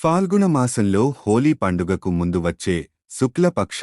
ఫాల్గుణ మాసంలో హోలీ పండుగకు ముందు వచ్చే శుక్లపక్ష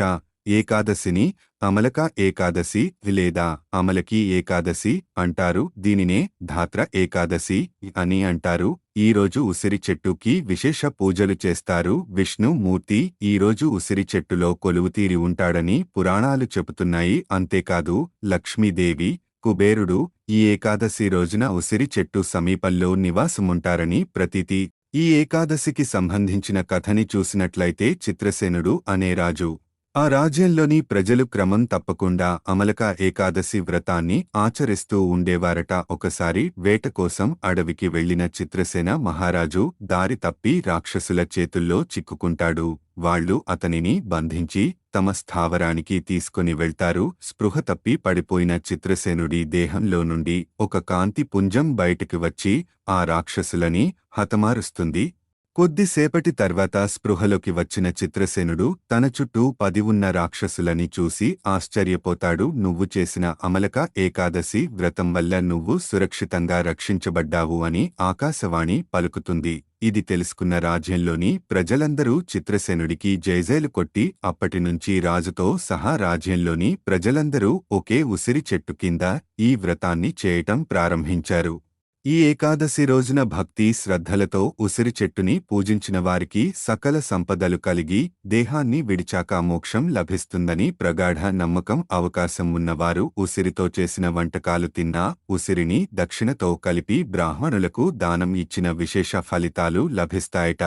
ఏకాదశిని అమలక ఏకాదశి లేదా అమలకి ఏకాదశి అంటారు. దీనినే ధాత్ర ఏకాదశి అని అంటారు. ఈరోజు ఉసిరి చెట్టుకి విశేష పూజలు చేస్తారు. విష్ణుమూర్తి ఈరోజు ఉసిరి చెట్టులో కొలువుతీరి ఉంటాడని పురాణాలు చెబుతున్నాయి. అంతేకాదు లక్ష్మీదేవి, కుబేరుడు ఈ ఏకాదశి రోజున ఉసిరి చెట్టు సమీపంలో నివాసముంటారని ప్రతీతి. ఈ ఏకాదశికి సంబంధించిన కథని చూసినట్లయితే చిత్రసేనుడు అనే రాజు, ఆ రాజ్యంలోని ప్రజలు క్రమం తప్పకుండా అమలక ఏకాదశి వ్రతాన్ని ఆచరిస్తూ ఉండేవారట. ఒకసారి వేట కోసం అడవికి వెళ్లిన చిత్రసేన మహారాజు దారి తప్పి రాక్షసుల చేతుల్లో చిక్కుకుంటాడు. వాళ్లు అతనిని బంధించి తమ స్థావరానికి తీసుకుని వెళ్తారు. స్పృహ తప్పి పడిపోయిన చిత్రసేనుడి దేహంలో నుండి ఒక కాంతి పుంజం బయటికి వచ్చి ఆ రాక్షసులని హతమారుస్తుంది. కొద్దిసేపటి తర్వాత స్పృహలోకి వచ్చిన చిత్రసేనుడు తన చుట్టూ 10 ఉన్న రాక్షసులని చూసి ఆశ్చర్యపోతాడు. నువ్వు చేసిన అమలక ఏకాదశి వ్రతం వల్ల నువ్వు సురక్షితంగా రక్షించబడ్డావు అని ఆకాశవాణి పలుకుతుంది. ఇది తెలుసుకున్న రాజ్యంలోని ప్రజలందరూ చిత్రసేనుడికి జైజైలు కొట్టి అప్పటినుంచి రాజుతో సహా రాజ్యంలోని ప్రజలందరూ ఒకే ఉసిరి చెట్టు కింద ఈ వ్రతాన్ని చేయటం ప్రారంభించారు. ఈ ఏకాదశి రోజున భక్తి శ్రద్ధలతో ఉసిరి చెట్టుని పూజించిన వారికి సకల సంపదలు కలిగి దేహాన్ని విడిచాక మోక్షం లభిస్తుందని ప్రగాఢ నమ్మకం. అవకాశం ఉన్నవారు ఉసిరితో చేసిన వంటకాలు తిన్నా, ఉసిరిని దక్షిణతో కలిపి బ్రాహ్మణులకు దానం ఇచ్చిన విశేష ఫలితాలు లభిస్తాయట.